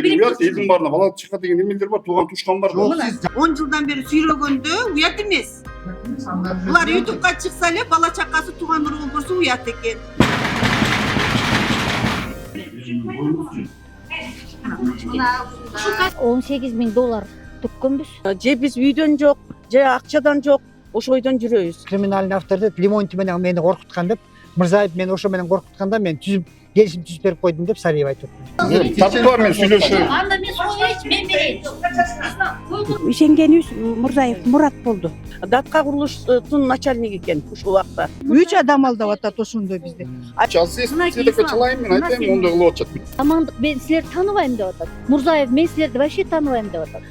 Uят elin barına bala çıkar деген emелдер бар, туған туышқан бар. Жоқ, сіз 10 жылдан бері сүйрөгөндө уят эмес. Булар ютубка чыкса эле бала чакасы тууган уругун көрсө уят экен. 18.000 доллар төккөнбүз. Же биз үйдөн жок, же акчадан жок, ошойдон жүрөбүз. криминальный авторитет Лимонти менен мени коркуткан деп, Мырзаев мени ошо менен коркутканда мен келишим түзүп берип койдум деп Сариев айтып атты. Таптылар мен сүйлөшөм. Анда мен союбуз, мен берейин. Ишенгенибиз Мурзаев Мурат болду. Датка курулуштун начальниги экен ушул убакта. 3 адам алдап атат ошондой бизди. Часы сендеке чалайын мен айтайын, ондой кылып атышат. Амандык мен силерди тааныбайм деп атат. Мурзаев мен силерди вообще тааныбайм деп атат.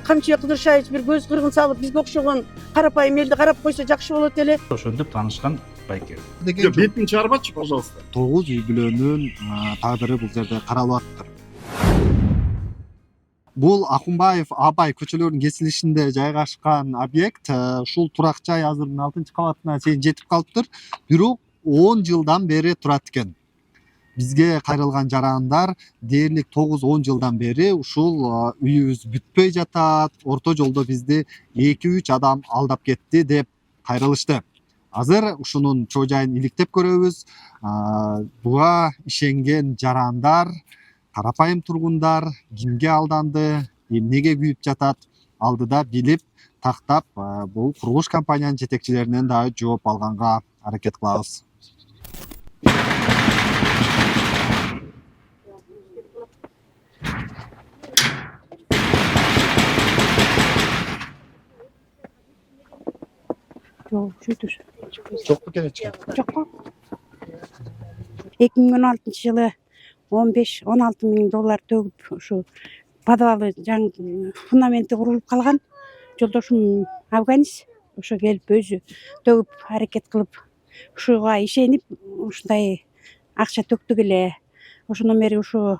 Камчы Кыдыршаевич бир көз кыргын салып бизге окшогон карапайым элди карап койсо жакшы болот эле. Ошентип таанышкан байкер. Бетин чыгарбачы, пожалуйста. 9 үй бүлөнүн тагдыры бул жерде каралып атыптыр. Бул Акунбаев Абай көчөлөрүнүн кесилишинде жайгашкан объект ушул турак жай азырдын 6-кабатына чейин жетип калыптыр. Бирок 10 жылдан бери турат экен. Бизге кайрылган жарандар дээрлик 9-10 жылдан бери ушул үйүбүз бүтпөй жатат, орто жолдо бизди 2-3 адам алдап кетти деп кайрылышты. Азыр ушунун чоо жайын иликтеп көрөбүз. Буга ишенген жарандар, карапайым тургундар кимге алданды, эмнеге күйүп жатат, алдыда билип, тактап, бул курулуш компаниянын жетекчилеринен дагы жооп алганга аракет кылабыз. Жок бекен эч. Жокко. 2016-жылы 15-16 миң доллар төгүп ушу подвалы жаңы фундаменти курулуп калган. Жолдошум афганец ошо келип өзү төгүп аракет кылып ушуга ишенип ушундай акча төктүк эле. Ошондон бери ушу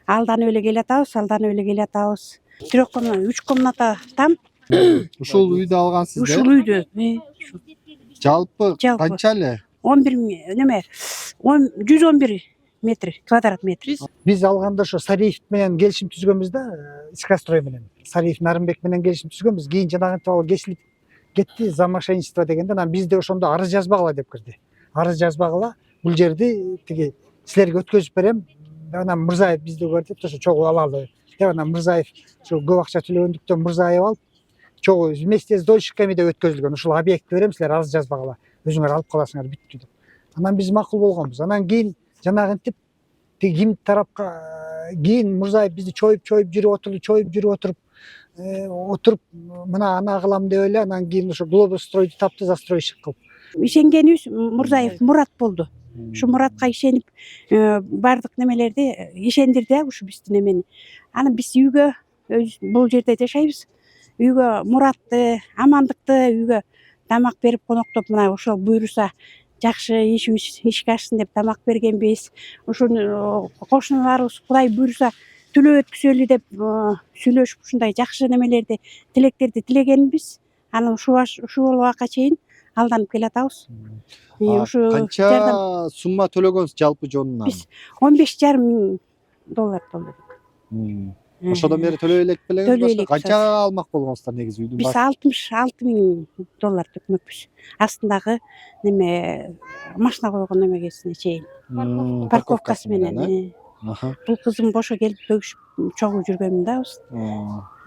алданып эле келатабыз. 3 комната там. Ушул үйдү алгансыз Ушул үйдү. Жалпы канча эле? 111 метр, квадрат метр. Биз алганда ошо Сариев менен келишим түзгөнбүз да, Искастрой менен. Сариев Нарымбек менен келишим түзгөнбүз. Кийин жанагынтип ал кесилип кетти, за мошенничество дегенде, анан бизде ошондо арыз жазбагыла деп кирди. Арыз жазбагыла, бул жерди тиги силерге өткөзүп берем. Анан Мырзаев бизди көрдү, ошо чогуу алалы деп, анан Мырзаев ошо көп акча төлөгөндүктөн Мырзаев алып, чогуу вместе с дольщиками деп өткөзүлгөн. Ушул объектти берем, силер арыз жазбагыла, өзүңөр алып каласыңар, бүттү деп. Анан биз макул болгонбуз. Анан кийин жанагынтип ким тарапка кийин Мырзаев бизди чоюп жүрүп отуруп мына ана кылам деп эле, анан кийин ошо Глобустройду тапты, застройщик кылып. Ишенгенибиз Мурзаев Мурат болду. Ушу Муратка ишенип бардык немелерди ишендирди ушу биздин эмени. Анан биз үйгө бул жерде жашайбыз. Үйгө Муратты, Амандыкты үйгө тамак берип коноктоп, мына ошол буйруса жакшы ишке ашсын деп тамак бергенбиз. Ушуну кошуналарыбыз Кудай буйруса төлөп өткүзөлү деп сүйлөшүп ушундай жакшы немелерди, тилектерди тилегенбиз. Анан ушул убакка чейин алданып келатабыз. Канча сумма төлөгөнсүз жалпы жонуна? Биз 15,5 миң доллар төлөдүк. Ошодон бери төлөй элек белеңиз? Канча алмак болгонсуздар негизи үйдүн башы? Биз 66 миң доллар төкмөкпүз. Астындагы неме машина койгон немегесине чейин. Парковкасы менен. Бул кызым бошо келип бөгүшүп чогуу жүргөнүн дабыз.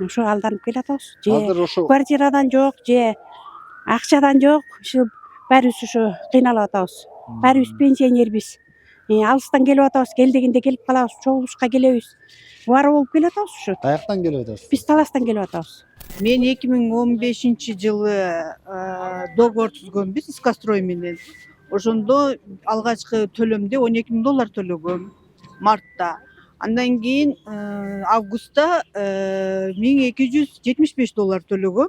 Ошо алданып келатабыз. Же квартирадан жок, же акчадан жок. Ушу баарыбыз ушу кыйналып атабыз. Баарыбыз пенсионербиз. Алыстан келип атабыз, келдегенде келип калабыз, чогулушка келебиз. Баары болуп келатабыз ушу. Каяктан келип атасыз? Биз Таластан келип атабыз. Мен 2015-жылы договор түзгөнбүз Искастрой менен. Ошондо алгачкы төлөмдө 12 миң доллар төлөгөм мартта. Андан кийин августта 1275 доллар төлөгөм.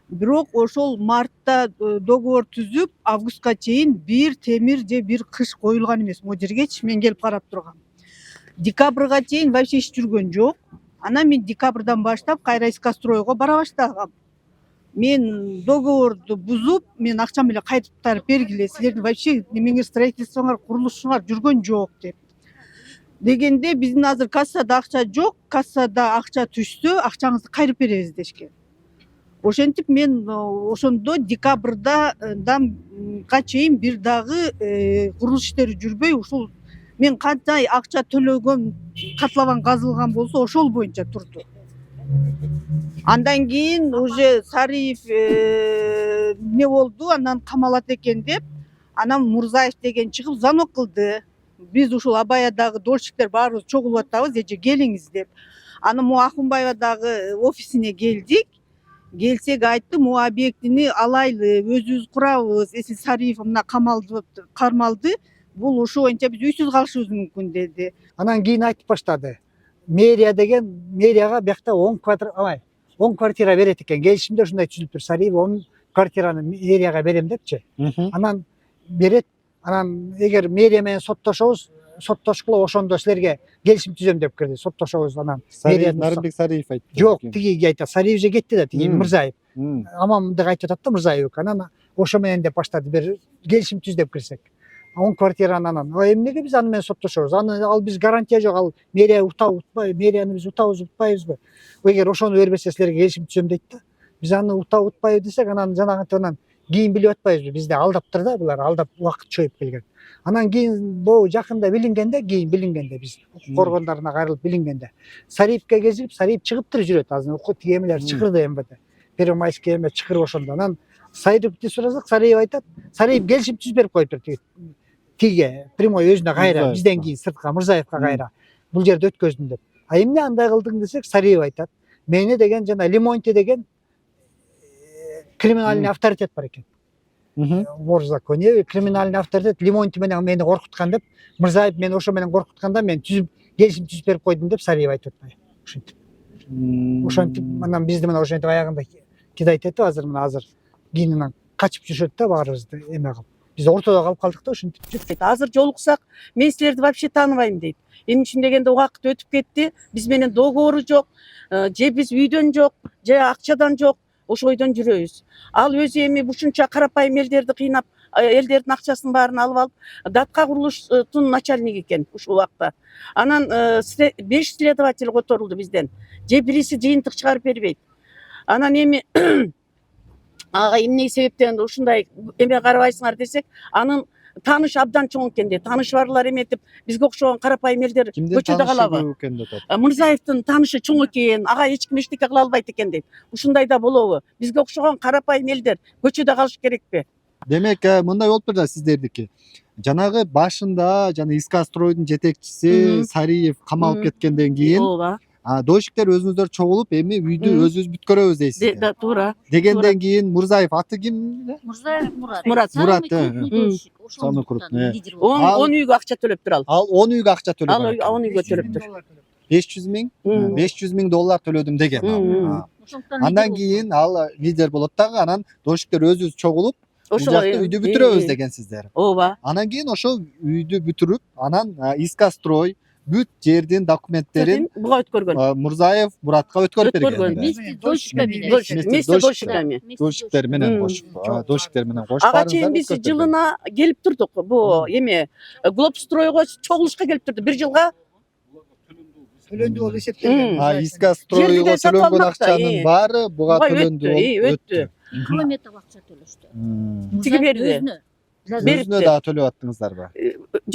Бирок ошол мартта договор түзүп, августка чейин бир темир же бир кыш коюлган эмес. Могу жергечи мен келип карап тургам. Декабрга чейин вообще иш жүргөн жок. Анан мен декабрдан баштап кайра Искастройго бара баштагам. Мен договорду бузуп, мен акчам эле кайтарып бергиле, силердин вообще немеңер строительствоңор, курулушуңар жүргөн жок деп. дегенде биздин азыр кассада акча жок, кассада акча түшсө акчаңызды кайрып беребиз дешкен. Ошентип мен ошондо декабрга чейин бир дагы курулуш иштери жүрбөй, ушул мен канча акча төлөгөм катлабан казылган болсо ошол боюнча турду. Андан кийин уже Сариев не болду, анан камалат экен деп, анан Мурзаев деген чыгып звонок кылды. Биз ушул Абаядагы дольщиктер баарыбыз чогулуп атабыз, эже келиңиз деп. Анан могу Акунбаевдагы офисине келдик. Келсек айтты, могу объектини алайлы, өзүбүз курабыз. Эси Сариев мына кармалды. Бул ошо боюнча биз үйсүз калышыбыз мүмкүн деди. Анан кийин айтып баштады. Мэрияга биякта 10 квартира берет экен. Келишимде ушундай түзүлүп тур. Сариев 10 квартираны мэрияга берем депчи. Анан берет. Анан эгер мэрия менен соттошкуло ошондо силерге келишим түзөм деп кирди. Соттошобуз анан. Нарымбек Сариев айтты. Жок, тиги айтат. Сариев же кетти да, тиги Мурзаев. Аман деп айтып атат да Мурзаев. Анан ошо менен деп баштады. Бир келишим түз деп кирсек. 10 квартираны анан. Эмнеге биз аны менен соттошобуз? Ал биз гарантия жок. Ал мэрия мэрияны биз утпайбызбы? Эгер ошону бербесе силерге келишим түзөм дейт да. Биз аны утпайбыз десек, анан жанагынтан кийин билип атпайбызбы? Бизди алдаптыр да, булар алдап убакыт чоюп келген. Анан кийин бул жакында билингенде, биз коргондарына кайрылып билингенде, Сариевке кезилип, Сариев чыгыптыр жүрөт. Азыр тиги эмелер чыгырды МВД. Первомайский эме чыгырып ошондо. Анан Сариевди сурасак, Сариев айтат, Сариев келишим түз берип коюптур тиги прямой өзүнө кайра, бизден кийин сыртка Мурзаевка кайра. Бул жерде өткөздүм деп. А эмне андай кылдың десек, Сариев айтат, мени деген жана Лимонти деген криминальный авторитет бар экен. Вор в законе, криминальный авторитет Лимонти менен мени коркуткан деп, Мурзаев мени ошо менен коркутканда мен келишим түзүп берип койдум деп Сариев айтып атпайбы. Ошентип анан бизди мына ошентип аягында кидайт этип азыр кийинен качып жүрүшөт да баарыбызды эме кылып. Биз ортодо калып калдык да ошентип жүрүп. Азыр жолуксак, мен силерди вообще тааныбайм дейт. Эмне үчүн дегенде убакыт өтүп кетти, биз менен договору жок, же биз үйдөн жок, же акчадан жок. Ошо ойдон жүрөбүз. Ал өзү эми ушунча карапайым элдерди кыйнап, элдердин акчасын баарын алып алып, датка курулуштун начальниги экен ушул убакта. Анан 5 следователь которулду бизден. Же бириси жыйынтык чыгарып бербейт. Анан эми ага эмне себептен ушундай эме карабайсыңар десек, анын тааныш абдан чоң экен дейт. Таанышы барлар эметип, бизге окшогон карапайым элдер көчөдө калабы? Мурзаевдин таанышы чоң экен, ага эч ким эчтеке кыла албайт экен дейт. Ушундай да болобу? Бизге окшогон карапайым элдер көчөдө калыш керекпи? Демек, мындай болуп тур да сиздердики. Жанагы башында жана Искастройдун жетекчиси Сариев камалып кеткенден кийин, Ооба. дольщиктер өзүңүздөр чогулуп, эми үйдү өзүбүз бүткөрөбүз дейсиз. Да, туура. Дегенден кийин Мурзаев аты ким? Мурзаев Мурат. Самый крупный. 10 үйгө акча төлөптүр ал. Ал 10 үйгө акча төлөп. Ал 10 үйгө төлөптүр. 500 миң? 500 миң доллар төлөдүм деген. Андан кийин ал лидер болот дагы, анан дольщиктер өзүбүз чогулуп, бул жакты үйдү бүтүрөбүз дегенсиздер. Ооба. Анан кийин ошо үйдү бүтүрүп, анан Искастрой бүт жердин документтерин буга өткөргөн. Мурзаев Муратка өткөрүп берген. Дольщиктер менен кош. Ага чейин биз жылына келип турдук. Бу эме Глобстройго чогулушка келип турду. 1 жылга төлөндү болуп эсептелген. Искастройго төлөнгөн акчанын баары буга төлөндү болуп өттү. Километр акча төлөштү. Тиги берди. Өзүнө да төлөп аттыңыздарбы?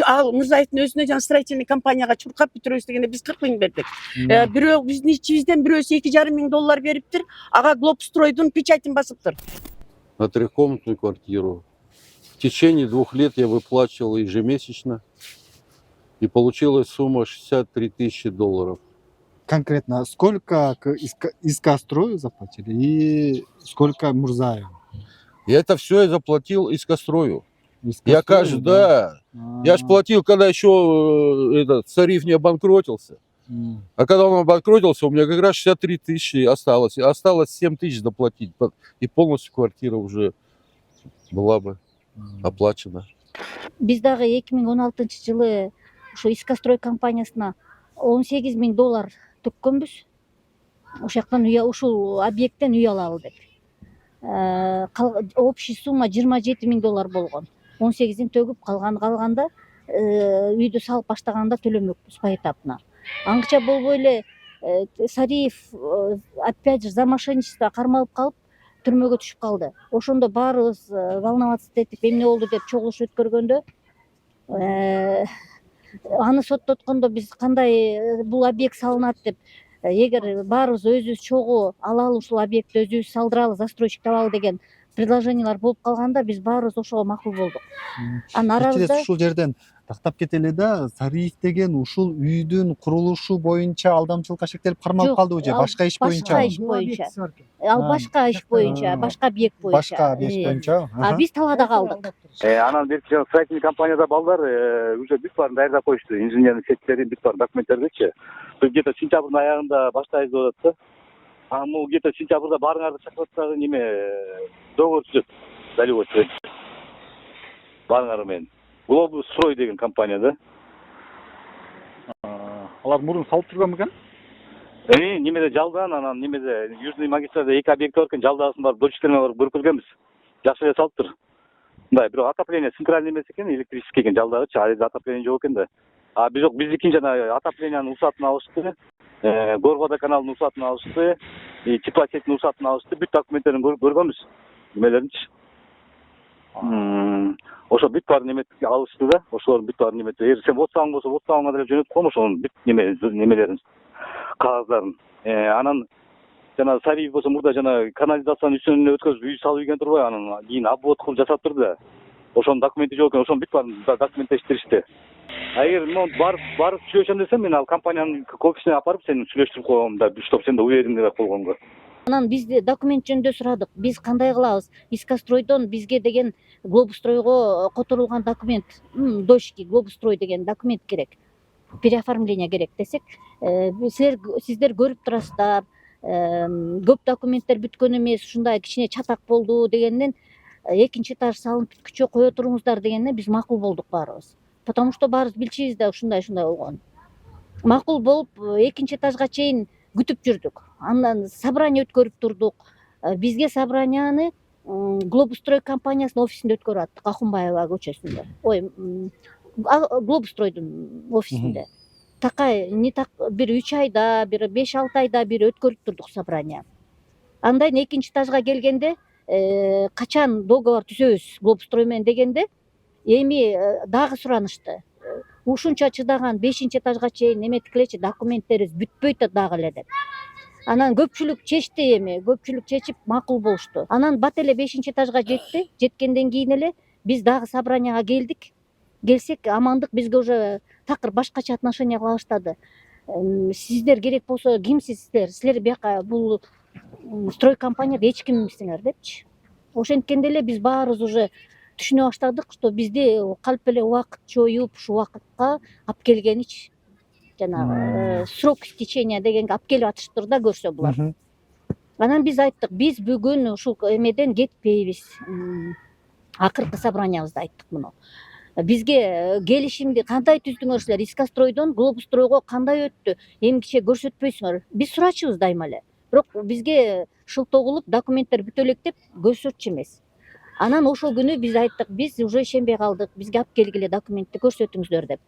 Ал Мурзаевдин өзүнө жана строительный компанияга чуркап бүтүрөбүз дегенде биз 40 миң бердик. Бирөө биздин ичибизден бирөөсү 2,5 миң доллар бериптир. Ага Глобстройдун печатин басыптыр. На трехкомнатную квартиру. В течение 2 лет я выплачивал ежемесячно. И получилась сумма 63 тысячи долларов. Конкретно сколько к Искастрою заплатили и сколько Мурзаеву? И это все я заплатил Искастрою. Я я ж платил, когда еще этот Сариев не обанкротился. А когда он обанкротился, у меня как раз 63 тысячи осталось. И осталось 7 тысяч доплатить. И полностью квартира уже была бы оплачена. Биз дагы 2016 жылы ошо Искастрой компаниясына 18 миң доллар төккөнбүз. Ошол жактан ушул объекттен үй алалы деп. Общий сумма 27 миң доллар болгон. 18-ин төгүп калганда үйдү салып баштаганда төлөмөкпүз поэтапно. Аңча болбой эле Сариев опять же за мошенничество кармалып калып түрмөгө түшүп калды. Ошондо баарыбыз волноваться этип эмне болду деп чогулуш өткөргөндө аны соттоткондо биз кандай бул объект салынат деп эгер баарыбыз өзүбүз чогуу алалы ушул объектти өзүбүз салдыралы, застройщик табалы деген предложениялар болуп калганда биз баарыбыз ошого макул болдук. Анын арабызда ушул жерден тактап кетели да, Сариев деген ушул үйдүн курулушу боюнча алдамчылыкка шектелип кармалып калдыбы же башка иш боюнча? Башка иш боюнча. Ал башка иш боюнча, башка объект боюнча. Башка объект боюнча. А биз талаада калдык. Анан биринчи строительный компанияда балдар уже бүт баарын даярдап коюшту. Инженердин сеттерин бүт баарын документтердичи. Где-то сентябрдын аягында баштайбыз деп атат да. Бул где-то сентябрда баарыңарды чакырып дагы неме договор түзөт. Долевой строительство. Баарыңар менен. Globus Строй деген компания да. Алар мурун салып жүргөн бекен? Немеде жалдан, анан немеде Южный магистралда 2 объект бар экен, жалдасын барып дольщиктермен барып көргөнбүз. Жакшы эле салыптыр. Мындай, бирок отопление центральный эмес экен, электрический экен жалдагычы, айда отопление жок экен да. Бирок биздикин жана отопленияны уруксатын алышты. Горводоканалдын уруксатын алышты. Теплосетьтин уруксатын алышты. Бүт документтерин көргөнбүз. Немелеринчи. Ошо бүт баарын неметип алышты да. Ошолордун бүт баарын неметип. Эгер сен вотсаң болсо, вотсаңга деле жөнөтүп коймуш ошонун бүт немелерин, кагаздарын. Анан жана Сариев болсо мурда жана канализациянын үстүнө өткөзүп үй салып ийген турбайбы, анан кийин обвод кылып жасаптыр да. Ошонун документи жок экен, ошонун бүт баарын документтештиришти. Эгер мен барып сүйлөшөм десем, мен ал компаниянын офисине апарып сени сүйлөштүрүп коем да, чтоб сен да уверенный болуп койгонго. Анан биз документ жөнүндө сурадык. Биз кандай кылабыз? Искастройдон бизге деген Глобустройго которулган документ, дочки Глобустрой деген документ керек. Переоформление керек десек, сиздер көрүп турасыздар, көп документтер бүткөн эмес, ушундай кичине чатак болду дегенден экинчи этаж салынып бүткүчө кое туруңуздар дегенден биз макул болдук баарыбыз. Потому что баарыбыз билчүбүз да ушундай болгон. Макул болуп экинчи этажга чейин күтүп жүрдүк. Андан собрание өткөрүп турдук. Бизге собранияны Глобустрой компаниясынын офисинде өткөрүп аттык, Ахунбаева көчөсүндө. Глобустройдун офисинде. Такай не так бир 3 айда, бир 5-6 айда бир өткөрүп турдук собрание. Андан экинчи этажга келгенде, качан договор түзөбүз Глобустрой менен дегенде, эми дагы суранышты. Ушунча чыдаган 5-чи этажга чейин эметикилечи документтерибиз бүтпөйт дагы эле деп. Анан көпчүлүк чечти көпчүлүк чечип макул болушту. Анан бат эле 5-чи этажга жетти. Жеткенден кийин эле биз дагы собранияга келдик. Келсек амандык, бизге уже такыр башкача отношение кыла баштады. Сиздер керек болсо кимсизсиздер? Силер бияка бул строй компанияда эч кимсиңер депчи. Ошенткенде эле биз баарыбыз уже түшүнө баштадык, что бизди калп эле убакыт жоюп, ушу убакытка алып келгенич. Жанагы срок истечения дегенге алып келип атыштыр да, көрсө булар. Анан биз айттык, биз бүгүн ушул эмеден кетпейбиз. Акыркы собраниябызда айттык муну. Бизге келишимди кандай түздүңөр силер? Искастройдон Глобустройго кандай өттү? Эмгиче көрсөтпөйсүңөр? Биз сурачубуз дайыма эле. Бирок бизге шылтоо кылып документтер бүтө элек деп көрсөтчү эмес. Анан ошол күнү биз айттык, биз уже ишенбей калдык, бизге алып келгиле документти көрсөтүңүздөр деп.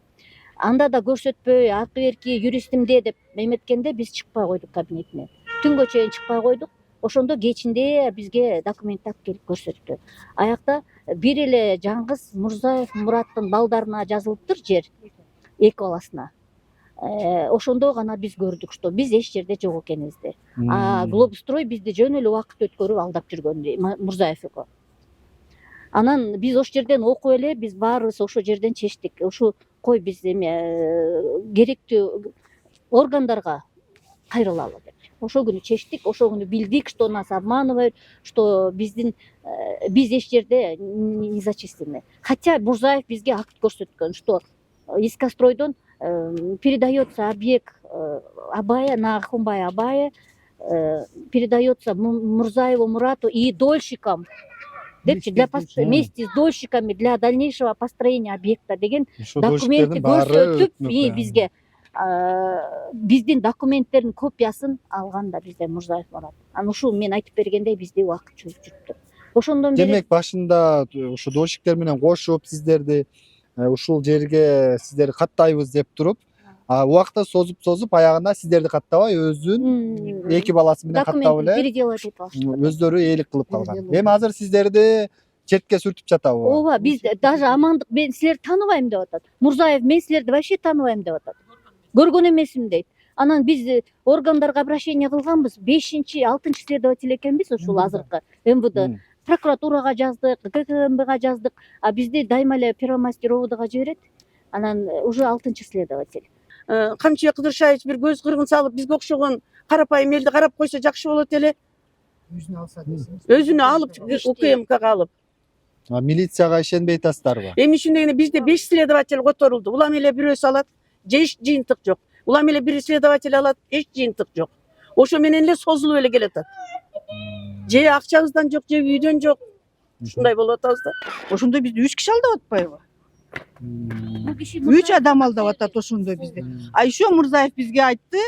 Анда да көрсөтпөй, аркы берки юристимде деп эметкенде биз чыкпай койдук кабинетинен. Түнгө чейин чыкпай койдук. Ошондо кечинде бизге документти алып келип көрсөттү. Аякта бир эле Жаңгыз Мурзаев Мураттын балдарына жазылыптыр жер, эки баласына. Ошондо гана биз көрдүк, что биз эч жерде жок экенибизди. Глобустрой бизди жөн эле убакыт өткөрүп алдап жүргөн, Мурзаев эко. Анан биз ошол жерден окуп эле, биз баарыбыз ошол жерден чечтик. Ушу кой биз керектүү органдарга кайрылалы деп. Ошол күнү чечтик, ошол күнү билдик, что нас обманывают, что биз эч жерде не зачислены. Хотя Мурзаев бизге акт көрсөткөн, что Искастройдон передается объект Абая на Ахунбай Абая, передается Мурзаеву Мурату и дольщикам. Вместе с дольщиками для дальнейшего построения объекта деген документти көрсөтүп, бизге биздин документтердин копиясын алган да бизде Мурзаев Мурат. Анан ушул мен айтып бергендей бизди убакыт жүрүптүр. Ошондон бери демек башында ушу дольщиктер менен кошуп сиздерди ушул жерге сиздерди каттайбыз деп туруп убакта созуп аягында сиздерди каттабай өзүн эки баласы менен каттап документин эле переделать этип алышты. өздөрү ээлик кылып калган. Эми азыр сиздерди четке сүртүп жатабы? Ооба, биз даже амандык мен силерди тааныбайм деп атат. Мурзаев мен силерди вообще тааныбайм деп атат. Көргөн эмесмин дейт. Анан биз органдарга обращение кылганбыз. 5-6 следователь экенбиз ушул азыркы МВД. Прокуратурага жаздык, ГКМБга жаздык, а бизди дайыма эле Первомайский РОВДга жиберет. Анан уже 6 следователь. Камчы Кыдыршаевич бир көз кыргын салып бизге окшогон карапайым элди карап койсо жакшы болот эле. Өзүнө алып УКМКга алып. Милицияга ишенбей атасыздарбы? Эми ушундайгы бизде 5 следователь которулду. Улам эле бирөөсү алат, эч жыйынтык жок. Улам эле бир следователь алат, эч жыйынтык жок. Ошо менен эле созулуп эле келатат. Же акчабыздан жок, же үйдөн жок. Ушундай болуп атабыз да. Ошондо бизди 3 киши алдап атпайбы? 3 адам алдап атат ошондо бизди. А еще Мурзаев бизге айтты,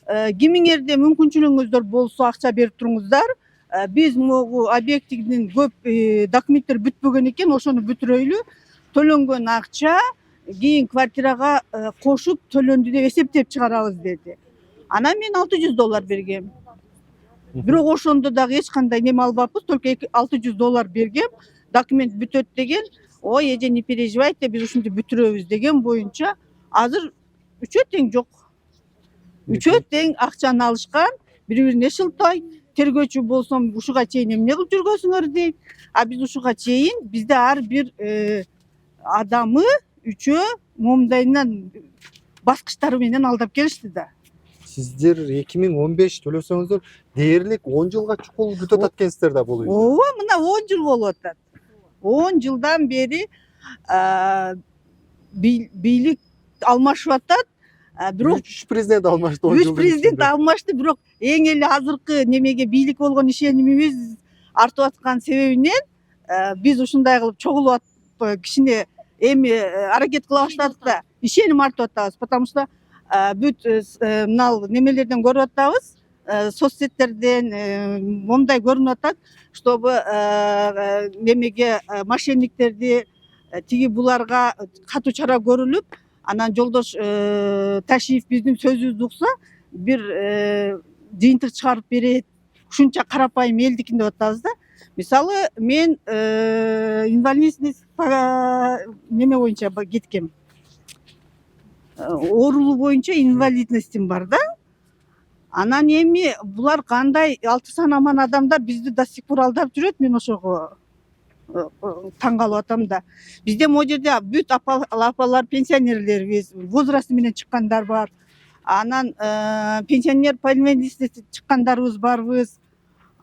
кимиңерде мүмкүнчүлүгүңүздөр болсо акча берип туруңуздар. Биз могу объектинин көп документтер бүтпөгөн экен, ошону бүтүрөйлү. Төлөнгөн акча кийин квартирага кошуп төлөндү деп эсептеп чыгарабыз деди. Анан мен $600 бергем. Бирок ошондо дагы эч кандай неме албаппыз, только $600 бергем. Документ бүтөт деген. Ой, эже не переживайте, биз ушинти бүтүрөбүз деген боюнча азыр үчөө тең жок. Үчөө тең акчаны алышкан, бири-бирине шылтайт. Тергөөчү болсом ушуга чейин эмне кылып жүргөсүңөр дейт. А биз ушуга чейин бизде ар бир адамы үчөө момдайынан баскычтары менен алдап келишти да. Сиздер 2015 төлөсөңүздөр дээрлик 10 жылга чукул бүтөт атат экенсиздер да бул үйдө. Ооба, мына 10 жыл болуп атат. 10 жылдан бери бийлик алмашып атат. Бирок 3 президент алмашты 10 жыл. 3 президент алмашты, бирок эң эле азыркы немеге бийлик болгон ишенимибиз артып аткан себебинен биз ушундай кылып чогулуп кичине эми аракет кыла баштадык да. Ишеним артып атабыз, потому что бүт мынал немелерден көрүп атабыз, соцсеттерден момдай көрүнүп атат, чтобы немеге мошенниктерди тиги буларга катуу чара көрүлүп, анан жолдош Ташиев биздин сөзүбүздү укса, бир жыйынтык чыгарып берет, ушунча карапайым элдикин деп атабыз да. Мисалы, мен инвалидность неме боюнча кеткем. Оорулуу боюнча инвалидностьтим бар да. Анан эми булар кандай алты санаман адамдар бизди до сих пор алдап жүрөт, мен ошого таң калып атам да. Бизде могу жерде бүт апалар пенсионерлербиз, возрасты менен чыккандар бар. Анан пенсионер по инвалидности чыккандарыбыз барбыз.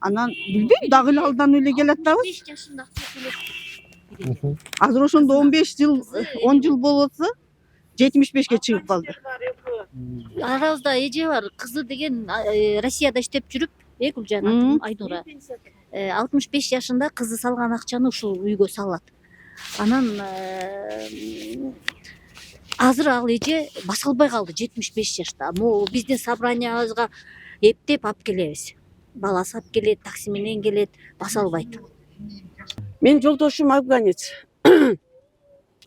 Анан билбейм, дагы эле алданып эле келатабыз. 5 жашында акча. Азыр ошондо 15 жыл, 10 жыл болсо 75ке чыгып калды. Арабызда эже бар, кызы деген Россияда иштеп жүрүп, Гүлжан Айнура. 65 жашында кызы салган акчаны ушул үйгө салат. Анан азыр ал эже баса албай калды 75 жашта. Могу биздин собраниябызга эптеп алып келебиз. Баласы алып келет, такси менен келет, баса албайт. Мен жолдошум афганец.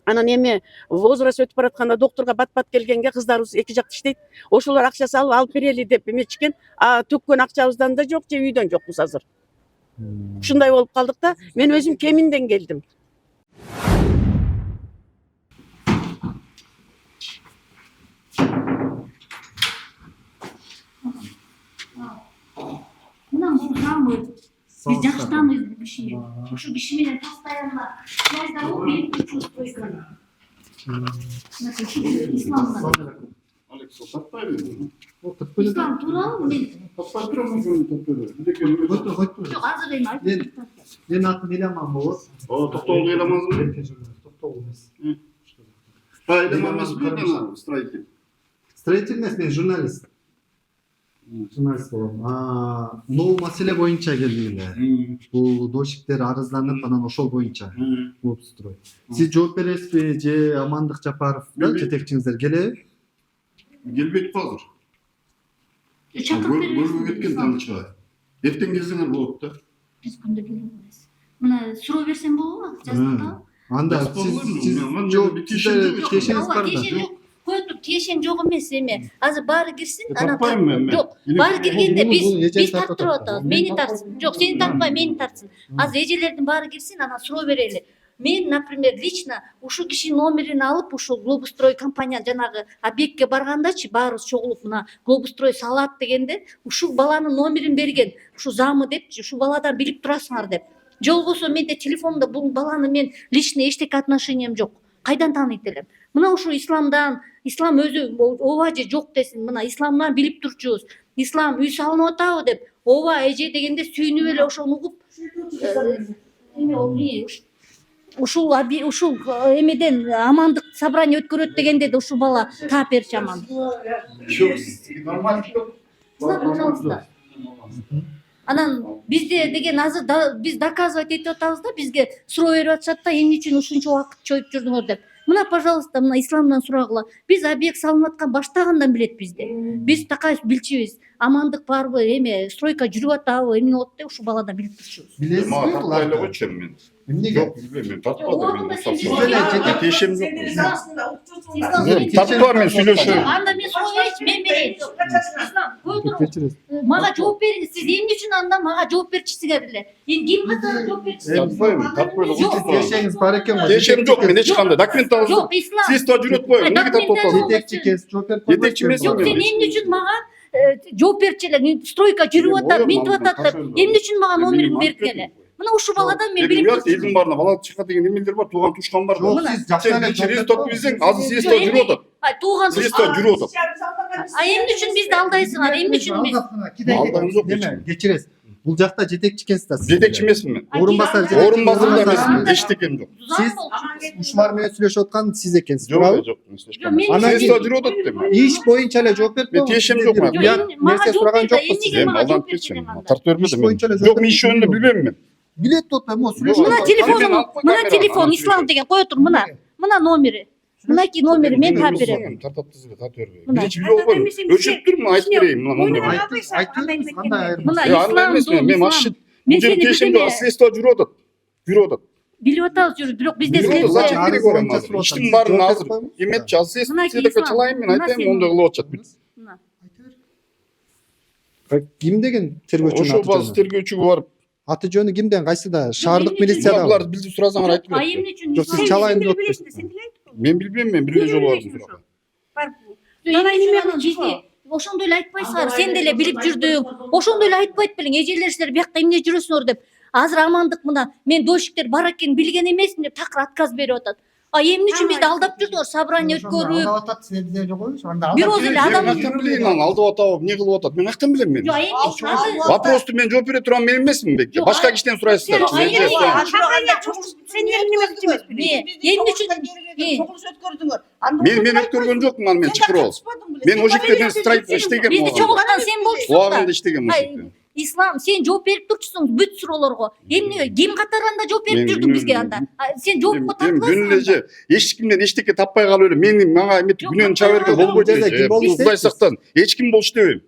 Анан эми возраст өтүп баратканда докторго бат-бат келгенге кыздарыбыз эки жакта иштейт. Ошолор акча салып алып берели деп эметишкен. Төккөн акчабыздан да жок, же үйдөн жокпуз азыр. Ушундай болуп калдык да. Мен өзүм Кеминден келдим. Мына бул жамбыл. Биз жакшы тааныбыз бул кишини. Ошол киши менен постоянно связьда болуп мен чувствуйм. Исламдан. Алекс, таппайбы? Ислам тууралуу мен Таппай турам мүмкүн жок, азыр эми айтып турам. Мен атым Иламан болот. Токтогул ыйламазбы? Токтогул эмес. Ыйламан эмесби? Строитель. Строитель эмес, мен журналист. Журналист болом. Могу маселе боюнча келдим эле. Бул дошиктер арызданып, анан ошол боюнча клуб строй. Сиз жооп бересизби же Амандык Жапаров да жетекчиңиздер келеби? Келбейт азыр. Чакырып беребиз. Бөлүп кеткен таңча. Эртең келсеңер болот да. Биз күндө келебиз. Мына суроо берсем болобу? Жаздыда. Анда сиз жооп тиешеңиз бар да. Кое туруп тиешең жок эмес эми. Азыр баары кирсин, анан Таппайм мен. жок. Баары киргенде Бул биз эжени тартып тартып атабыз. Мени тартсын. Жок, сени тартпай, мени тартсын. Азыр эжелердин баары кирсин, анан суроо берели. Мен, например, лично ушул кишинин номерин алып, ушул Глобустрой компания жанагы объектке баргандачы, баарыбыз чогулуп мына Глобустрой салат дегенде, ушул баланын номерин берген. Ушу замы депчи, ушул баладан билип турасыңар деп. Же болбосо менде телефондо бул баланы мен лично эчтеке отношениям жок. Кайдан тааныйт элем? Мына ушул исламдан, ислам өзү ооба же жок десин, мына исламдан билип турчубуз. Ислам үй салынып атабы деп, ооба эже дегенде сүйүнүп эле ошону угуп, ушул эмеден амандык собрание өткөрөт дегенде да ушул бала таап берчү амандык. Пожалуйста. Анан бизде деген азыр биз доказывать этип атабыз да, бизге суроо берип атышат да, эмне үчүн ушунча убакыт чоюп жүрдүңөр деп. Мына, пожалуйста, мына исламдан сурагыла. Биз объект салынып аткан баштагандан билет бизде. Биз такай билчүбүз. Амандык барбы, эме стройка жүрүп атабы, эмне болот деп ушул баладан билип турчубуз. Билесизби Тартпайлы койчумун мен. Эмнеге? Жок, билбейм, мен тартпадым. Тиешем жок. Тартпа мен сүйлөшөм. Анда мен суроо берейинчи, мен берейин. Мага жооп бериңиз. Сиз эмне үчүн анда мага жооп берчисиңер эле? Эми ким катары жооп берчисиңер? Тартпайлы Тиешеңиз бар экен го. Тиешем жок, мен эч кандай документ алып. Жок, ислам. Сиз то жүрөт коюң, эмнеге тартып атасыз? Жетекчи кез жооп берип койбойт. Жетекчи эмес Жок, сен эмне үчүн мага жооп берчи элең? Стройка жүрүп атат, минтип атат деп. Эмне үчүн мага номерин бергиле? Мына ушул баладан мен билип турчумун. Элдин баарына бала чыкат деген эмелер бар, тууган тушкан бар. Жок, сиз жакшы эле Сиз то билсең, азыр сиз то жүрүп атат. Тууган Сиз то жүрүп атат. эмне үчүн бизди алдайсыңар? Эмне үчүн биз? Алдаңыз жок эч. Кечиресиз. Бул жакта жетекчи экенсиз да. Жетекчи эмесмин мен. Орунбасар Орунбасар да эмесмин, эчтекем жок. Сиз ушулар менен сүйлөшүп аткан сиз экенсиз, Жок, туурабы? жок. Анан Сиз то жүрүп атат деп. Иш боюнча эле жооп берип Мен тиешем жок. Нерсе сураган жокпуз. Мен алдан кетчим. Тартып бербедим. Жок, мен иш жөнүндө билбейм мен. Билет топ эмо Мына телефон ислам деген кое тур, мына номери. Мынакей номери мен таап берем. Тартатсыз эле тартып бербей. Биринчи билип койгом. Өчүрүп туруп мен айтып берейин мына номерди. Айтып бериңиз, кандай айырмасы? Мына Ислам ислам, мен машин. Мен Мен сени тиешем жок, сиз то жүрүп атат. Жүрүп атат. билип атабыз жүрүп, бирок бизде Зачем Арыз керек орам боюнча азыр? сурап Иштин атам. баарын Жооп азыр берип коюңуз. эметчи, азыр сиз Мына сиздеке Ислам, чылайын, мен мына айтайын, сен- ондой кылып атышат. Ким деген тергөөчүнүн Ошо аты базы жөнү? тергөөчүгө барып, аты жөнү кимден, кайсыда? Шаардык эмне үчүн? милицияда. булар билип сурасаңар айтып А берет. эмне үчүн? Жок, сиз чалайын деп атпайсыз. Мен билбейм, мен бир жолу бардым суракка. Ошондой эле айтпайсыңар, сен деле билип жүрдүң. Ошондой эле айтпайт белең, эжелер силер биякта эмне жүрөсүңөр деп. Азыр амандык мына, мен дольщиктер бар экенин билген эмесмин деп такыр отказ берип атат. А эмне үчүн бизди алдап жүрдүңөр, собрание өткөрүп. Бирөөз эле адам Мен каяктан билейин аны алдап атабы, эмне кылып атат? Мен каяктан билем мен? Вопросту мен жооп бере турган мен эмесмин бек. Жок, Башка кишиден сурайсыздар. Жок, Мен эмне мен өткөргөн жокмун аны, мен чакырып алып. Мен о жерде страйкта иштегем. бизди чогулткан сен болчусуң Лагында да. иштегем о жерде. Ислам, сен жооп берип турчусуң бүт суроолорго. Эмне ким катарында жооп берип Мен жүрдүң бизге анда? Сен жоопко тартыласың. Эже эч кимден эчтеке таппай калып эле мени мага эметип күнөөнү чаба берген болбойт эже. Кудай сактасын. Эч ким болчу дебейм.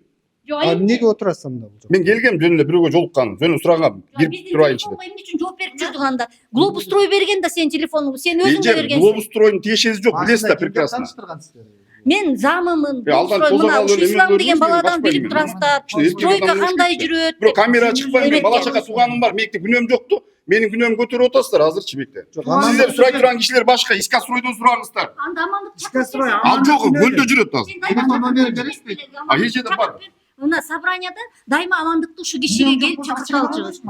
А эмнеге отурасыз анда? Мен келгем жөн эле бирөөгө жолуккан, жөн сурагам, кирип турайынчы деп. Эмне үчүн жооп берип жүрдүң анда? Глобустрой берген да сен телефонуңду, сен өзүң Эже бергенсиң. Глобустройдун тиешеси жок, билесиз да прекрасно. Мен замымын. Алдан Мына тозоп ушу алып ислам деген эмелерди, баладан башпайм билип мен. турасыздар. Эркек Стройка адам кандай эмес. жүрөт? Бирок камера чыкпайм, мен Эметке. бала чака тууганым бар, меники күнөөм жокту. Менин күнөөмдү көтөрүп атасыздар азырчы бекте. Анан- Сиздер сурай турган кишилер башка, иска стройдон сураңыздар. Анда амандык Искастрой, Ал жок, көлдө жүрөт азыр. Телефон номери бересизби? А эжеде бар. Мына собранияда дайыма амандыкты ушу кишиге келип чакырталчыбыз.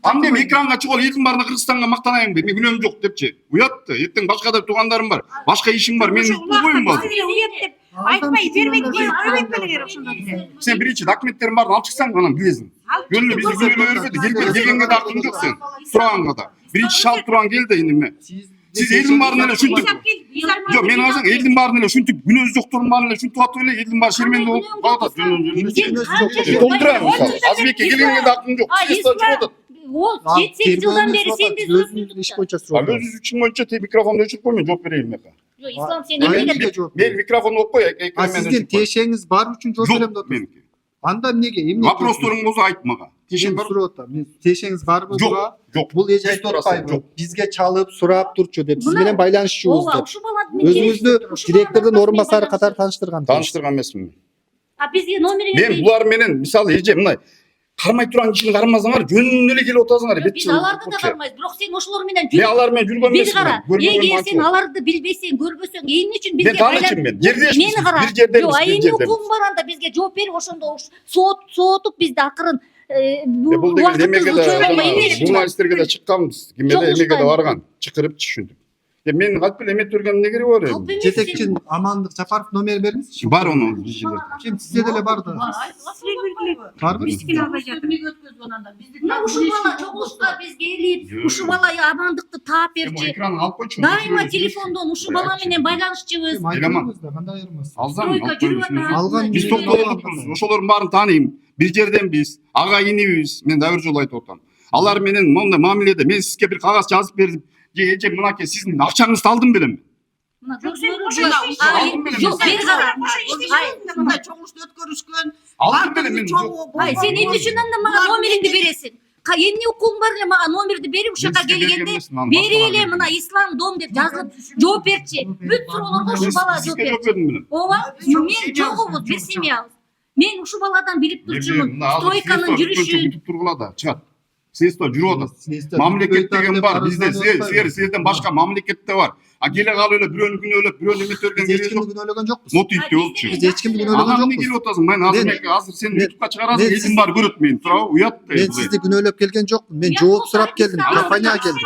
Ам мен экранга чыгып элдин баарына Кыргызстанга мактанайын деп, мен күнөөм жок депчи. Уятты, эртең башка да туугандарым бар. Башка ишим бар, менин укпойм бар. Айтпай бербейт бербейт ошондо. Сен биринчи документтерин баарын алып чыксаң, анан билесиң. Жөн эле бизди күнөөнө бербеди. Келгенге да акың жок сен. Сураганга да. Биринчи шалт турган кел да эми. Сиз элдин баарына эле ушинтип. Жок, мен азыр элдин баарына эле ушинтип күнөөсү жоктордун баарына эле ушинтип атып эле элдин баары шерменде болуп калат жөн. Толтурам мисалы. Азбекке келгенге да акың жок. Сиз да жүрүп атат. Ол 7-8 жылдан бери сенде өзүнүн иш боюнча Ал сурап. өзүнүз үчүн боюнча микрофонду өчүрүп кой, мен жооп берейин мека. Ислам сен А эмнеге эмнеге жооп? Мен микрофонду коюп кой, А экранмен сиздин тиешеңиз бар үчүн жооп берем деп жок атасыз. меники. Анда эмнеге? Эмне? Вопросторуң болсо айт мага. Тешең Мен бар? сурап атам. Мен тешеңиз барбы Жок, буга? жок. Бул эже Биз айтып турасыз, атпайбы? жок. Бизге чалып сурап турчу деп. Сиз Мына- менен байланышчубуз ооба деп. ушул баланы мен Өзүңүздү директордун орун басары катары тааныштырган. Тааныштырган эмесмин. а бизге номериңизди Мен булар менен мисалы эже мына кармай турган кишини кармасаңар жөнүнө эле келип атасыңар. биз аларды да кармайбыз бирок сен ошолор менен Мен алар менен жүргөн бир эмесмин. кара эгер сен аларды билбесең көрбөсөң эмне үчүн бизге Мен таанычым мен. Жердешпиз. мени кара Бир жерденбиз, жок бир эмне жерденбиз. укугуң бар анда бизге жооп берип ошондо соотуп бизди акырын Бул деген эмеге да убактыбызды журналисттерге да чыкканбыз. Кимге да эмеге да барган. Чакырып түшүндүк. Мен кайтып эле эмет көргөн эмне кереги бар эми? Жетекчи Амандык Жапаров номер бериңизчи. Бар онун жилер. Ким сизде деле бар да. Барбы? мына ушул бала чогулушка биз келип ушул бала амандыкты таап берчи Экранын алып койчу. дайыма телефондон ушул бала менен байланышчыбыз Кандай айырмасы? Алсам стройка жүрүп атат Алган Биз токтолдук. Ошолордун баарын тааныйм. Бир жерденбиз. Ага инибиз. Мен да бир жолу айтып атам. Алар менен мондай мамиледе мен сизге бир кагаз жазып бердим. Эже мынакей сиздин акчаңызды алдым белем. жок бир кара мындай чогулушту өткөрүшкөн. Алдым белем мен. ай сен эмне үчүн анда мага номериңди бересиң эмне укугуң бар эле мага номерди берип ушул жака келгенде бери эле мына ислам дом деп жазылып жооп берчи бүт суроолорго ушул бала жооп берчи ооба мен чогубуз бир семьябыз мен ушул баладан билип турчумун стройканын жүрүшүн тургула да чыгат. Средства жүрүп атат. Мамлекет деген бар. Бизде сизден башка мамлекетте бар. А келе калып эле бирөөнү күнөөлөп, бирөөнү эметтерген Эч кереги кимди жок. күнөөлөгөн жокпуз. Мотивде болчу. Биз эч кимди күнөөлөгөн Анан эмне жокпуз. келип атасың? Мен азыр сен ютубка чыгарасың, мен элдин баары көрөт мени. Тура, уят. Мен сизди күнөөлөп келген жокмун. Мен жооп сурап келдим. Компанияга келдим.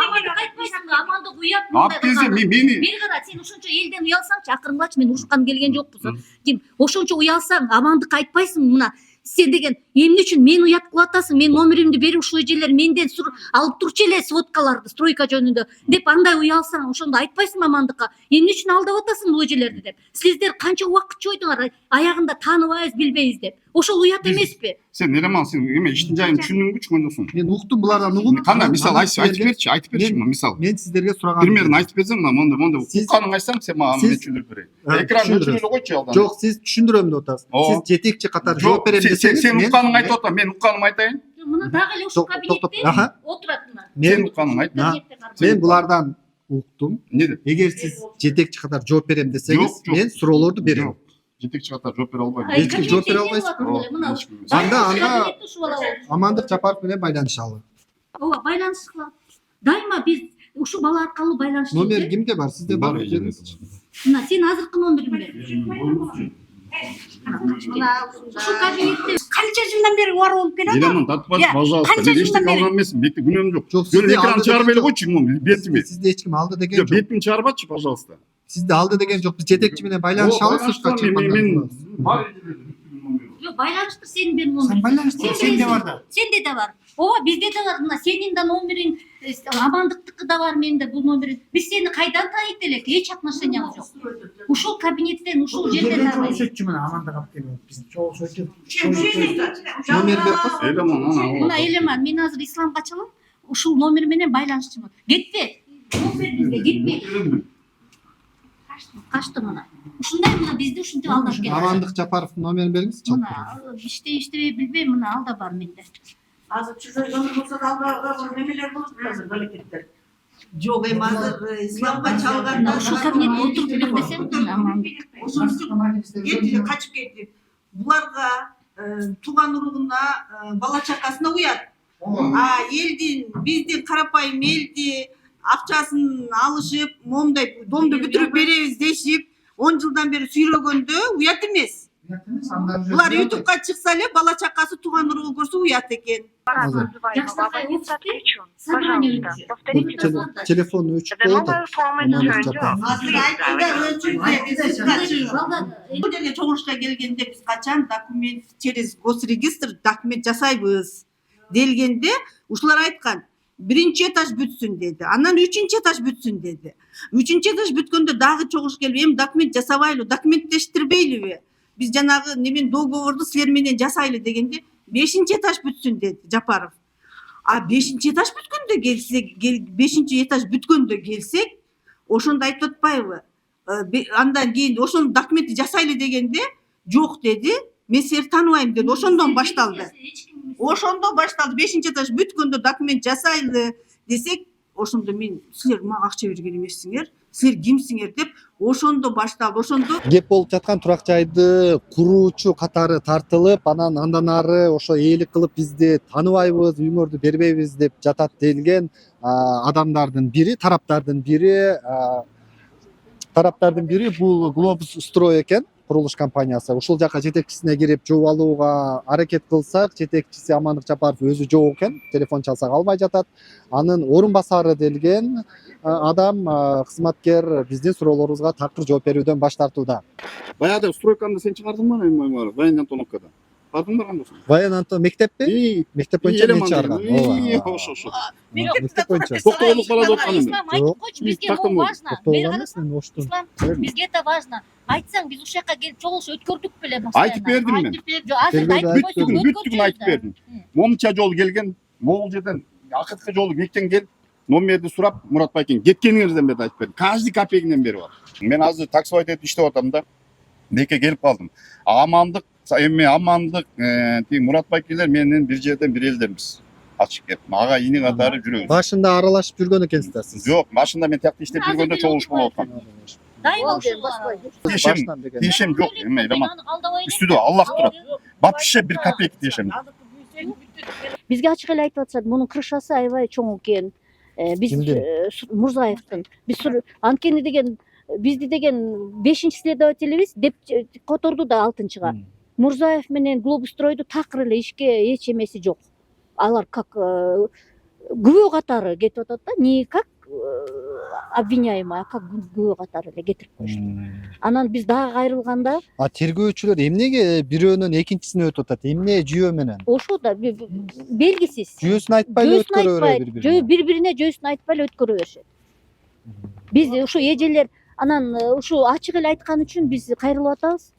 амандык уят Алып келсе мени бир кара сен ошончо элден уялсаңчы акырынгачы мен урушкан келген жокпуз ким ошончо уялсаң амандык айтпайсың мына сен деген эмне үчүн мени уят кылып атасың мен номеримди берип ушул эжелер менден алып турчу эле сводкаларды стройка жөнүндө деп андай уялсаң ошондо айтпайсың амандыкка эмне үчүн алдап атасың бул эжелерди деп сиздер канча убакыт чойдуңар аягында тааныбайбыз билбейбиз деп ошол уят эмеспи сен Эреман сен эме иштин жайын түшүндүңбү түшүнгөн жоксуң? Мен уктум булардан угуп. Кандай мисал айтып берчи мисал. Мен сиздерге сураган. Примерно айтып берсең мына мондай укканын айтсаң сен мага мен түшүндүрүп берейин. Экран өчүрүп эле койчу алдан. Жок, сиз түшүндүрөм деп атасыз. Сиз жетекчи катары жооп берем десеңиз, сен укканын айтып атам, мен укканымды айтайын. мына дагы эле ушул кабинетте отурат мына Мен укканын айт. Мен булардан уктум. Эмне деп? Эгер сиз жетекчи катары жооп берем десеңиз, мен суроолорду берем. Жетекчи катары жооп бере албайм. Эч ким жооп бере албайсызбы? Анда Амандык Жапаров менен байланыша алат. ооба байланыш кылат дайыма биз ушул бала аркылуу байланыш Номер кимде бар? Сизде бар. мына сен азыркы номериң бер ушул кабинетте Канча жылдан бери бар болуп келет? Эреман татпач, пожалуйста. Мен эчтеке алган эмесмин. Бекте күнөөм жок. Жөн экран чыгарбай эле койчу, бетиме. Сизди эч ким алды деген Жок, жок. бетимди чыгарбачы, пожалуйста. Сизди алды деген жок. Биз жетекчи менен байланыша аласызбы? жок байланыштыр сенин берген номериң Байланыштыр, сенде бар да. сенде да бар ооба бизде да бар мына сенин да номериң амандыктыкы да бар менде бул номериң биз сени кайдан тааныйт элек эч отношениябыз жок ушул кабинеттен ушул жерден тааныйбыз Чогулуп мына амандык алып келип биз чогулуп Номер берип коюш. Эреман, мына Элеман мен азыр исламга чалам ушул номер менен байланышчымын кетпе номер бизге кетпе качты мына ушундай мына бизди ушинтип алдап кетти Амандык Жапаровдун номерин бериңиз. мына иштебей билбейм мына алда бар менде Азыр чыжырган болсо да алда немелер болот азыр балекеттер. Жок эми азыр исламга чалганда ушул кабинетте отуруп билбесең амандык кетти качып кетти. Буларга тууган уругуна бала чакасына уят. Биздин карапайым элди акчасын алышып, момундай домду бүтүрүп беребиз дешип, 10 жылдан бери сүйрөгөндө уят эмес. Булар ютубка чыкса эле бала чакасы тууган уругу көрсө уят экен. Телефон өчүп коюлду. Амандык Жапаров. Азыр бул жерге чогулушка келгенде биз качан документ через госрегистр документ жасайбыз делгенде ушулар айткан биринчи этаж бүтсүн деди. Анан үчүнчү этаж бүтсүн деди. Үчүнчү этаж бүткөндө дагы чогулуш келип, эми документ жасабайлы, документтештирбейлиби? Биз жанагы немен договорду силер менен жасайлы дегенде 5-чи этаж бүтсүн деди Жапаров. 5-чи этаж бүткөндө келсек, 5-чи этаж бүткөндө келсек, ошондо айтып атпайбы? Андан кийин ошону документти жасайлы дегенде, жок деди. Мен силерди тааныбайм деди. Ошондон башталды. Эч ким ошондо башталды 5-этаж бүткөндө документ жасайлы десек, ошондо мен силер мага акча берген эмессиңер, силер кимсиңер деп ошондо башталды. Ошондо кеп болуп жаткан турак жайды куруучу катары тартылып, анан андан ары ошо ээлик кылып бизди тааныбайбыз, үйүңөрдү бербейбиз деп жатат делген адамдардын бири, тараптардын бири бул Глобус Строй экен, курулуш компаниясы. Ушул жака жетекчисине кирип жооп алууга аракет кылсак, жетекчиси Амандык Жапаров өзү жок экен, телефон чалсак албай жатат. Анын орун басары делген адам, кызматкер биздин суроолорубузга такыр жооп берүүдөн баш тартууда. Баягы стройканы сен чыгардыңбы ана Баян Антоновкада? Бардыңдар кандай болсун? Баян Антон мектеппи? Мектеп боюнча мен чыгарган. Ошо. Мектеп боюнча. Токтогулдук бала деп аткан Ислам айтып койчу, бизге бул важно. Ислам, бизге это важно. Айтсаң, биз ушул жака келип чогулуш өткөрдүк беле постоянно. Айтып бердим мен. Жок, азыр айтып койсоң Бүттүгүн айтып бердим. Момча жолу келген, могул жерден акыркы жолу кечен келип, номерди сурап, Мурат Байкен кеткениңизден бери айтып бердим. Каждый копейкинен бери бар. Мен азыр таксовать этип иштеп атам да. Неке келип калдым. Амандык, Мурат Байкелер менен бир жерден бир элденбиз. Ачык кеп. Мага ини катары жүрөбүз. Башында аралашып жүргөн экенсиздер сиз. Жок, башында мен тиякта иштеп жүргөндө чогулуш болуп аткан. дайыма Тиешем жок, эме Роман. Үстүдө Аллах турат. Вообще бир копейка тиешем. Бизге ачык эле айтып атышат, мунун крышасы аябай чоң экен. Биз Мурзаевдин. Биз анткени деген бизди деген 5-следователибиз деп которду да 6-чыга. Мурзаев менен Глобустройду такыр эле ишке эч эмеси жок. Алар как күбө катары кетип атат да, не как обвиняемый, а как күбө катары эле кетирип коюшту. Анан биз дагы кайрылганда Тергөөчүлөр эмнеге бирөөнөн экинчисине өтүп атат? Эмне жүйө менен? ошо да белгисиз. Жүйөсүн айтпай эле өткөрө берет Бири-бирине жүйөсүн айтпай эле өткөрө беришет. Биз ушу эжелер анан ушу ачык эле айткан үчүн биз кайрылып атабыз.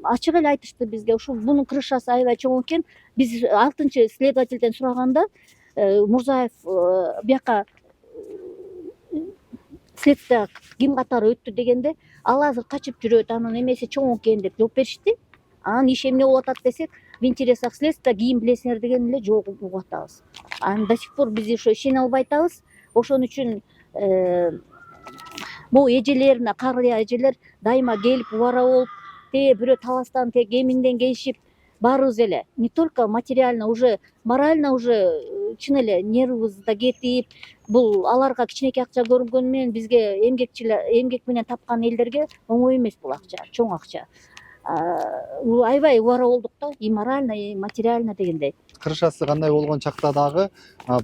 Ачык эле айтышты бизге, ушу бунун крышасы аябай чоң экен. Биз 6-следовательден сураганда Мурзаев бияка следствие ким катары өттү дегенде, ал азыр качып жүрөт, анын эмеси чоң экен деп жооп беришти. Анан иш эмне болуп атат десек, в интересах следствия кийин билесиңер деген эле жооп угуп атабыз. Анан до сих пор биз ошо ишене албай атабыз. Ошон үчүн бул эжелер, карыя эжелер дайыма келип убара болуп, бирөө таластан, кемиңден келишип, баарыбыз эле не только материально, уже морально уже чын эле нервыбыз да кетип, бул аларга кичинекей акча көрүнгөнү менен бизге эмгек менен тапкан элдерге оңой эмес бул акча, чоң акча. Аябай убара болдук да, и морально, и материально дегендей. Крышасы кандай болгон чакта дагы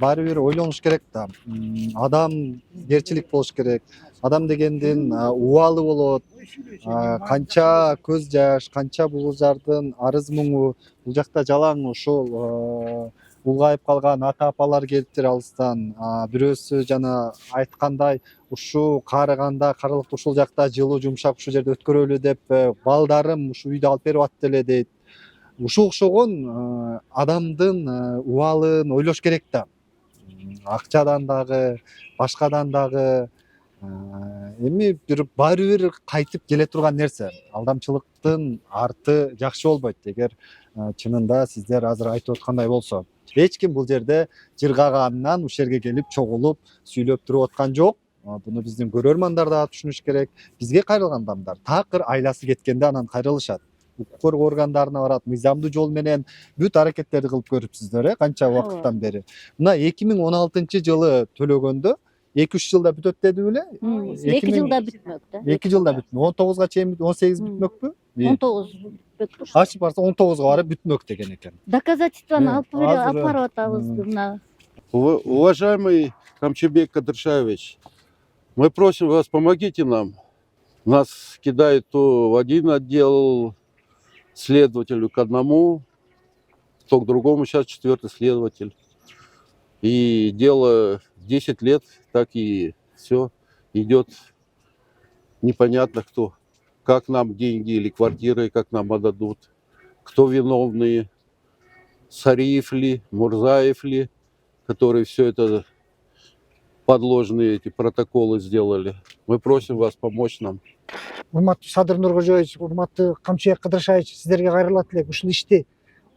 баары бир ойлонуш керек да. Адамгерчилик болуш керек. Адам дегендин убалы болот. Канча көз жаш, канча булжардын арыз муңу, бул жакта жалаң ушул улгайып калган ата апалар келиптир алыстан. Бирөөсү жана айткандай ушу каарыганда карылыкты ушул жакта жылуу жумшак ушул жерде өткөрөлү деп балдарым ушу үйдө алып берип атты эле дейт. Ушуга окшогон адамдын убалын ойлош керек да. Акчадан дагы, башкадан дагы эми баары бир кайтып келе турган нерсе. Алдамчылыктын арты жакшы болбойт. Эгер чынында сиздер азыр айтып аткандай болсо, эч ким бул жерде жыргаганынан ушул жерге келип чогулуп сүйлөп туруп аткан жок. Буну биздин көрөрмандар да түшүнүш керек. Бизге кайрылган адамдар такыр айласы кеткенде анан кайрылышат. Укук коргоо органдарына барат, мыйзамдуу жол менен бүт аракеттерди кылып көрүпсүздөр, канча убакыттан бери. Мына 2016-жылы төлөгөндө 2-3 жылда бүтөт деди беле? 2 жылда бүтмөк да. 2 жылда бүтмөк. 19га чейин 18 бүтмөкпү? 19 бүтмөк. Ачып барса 19га барып бүтмөк деген экен. Доказательствону алып барып атабыз мына. Уважаемый Камчебек Кадыршаевич, мы просим вас, помогите нам. Нас кидают то в один отдел, следователю к одному, то к другому, сейчас 4-й следователь. И дело 10 лет, так и все идет непонятно кто. Как нам деньги или квартиры, как нам отдадут, кто виновные, Сариев ли, Мурзаев ли, которые все это подложные эти протоколы сделали. Мы просим вас помочь нам. Урматтуу Садыр Нуркожоевич, урматтуу Камчыбек Кадыршаевич, сиздерге кайрылат элек. Ушул ишти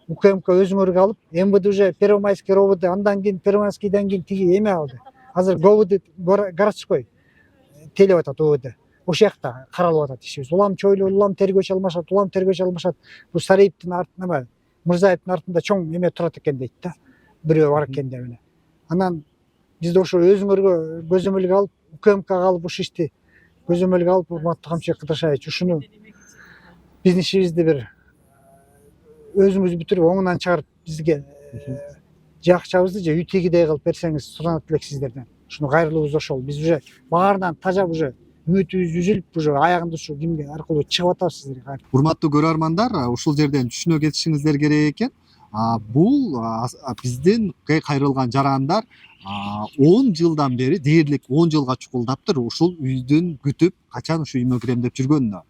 укмк өзүңөргө алып мвд уже первомайский робд андан кийин первомайскийден кийин тиги эме алды азыр говд городской телеп атат ОВД ошол жакта каралып атат ишибиз улам чойлуу улам тергөөчү алмашат бул Сариевдин артында Мырзаевдин артында чоң эме турат экен дейт да бирөө бар экен деп эле анан бизде ошо өзүңөргө көзөмөлгө алып укмкга алып ушул ишти көзөмөлгө алып урматтуу Камчыбек Кыдыршаевич ушуну биздин ишибизди бир өзүңүз бүтүрүп оңунан чыгарып бизге жакчабызды же үй тегидей кылып берсеңиз суранат элек сиздерден ушуну кайрылуубуз ошол биз уже баарынан тажап уже үмүтүбүз үзүлүп уже аягында ушу кимге аркылуу чыгып атабыз сиздерге. Урматтуу көрөрмандар, ушул жерден түшүнө кетишиңиздер керек экен. Бул биздин кайрылган жарандар 10 жылдан бери дээрлик 10 жылга чукулдаптыр ушул үйдүн күтүп качан ушу үймө кирем деп жүргөнүнө.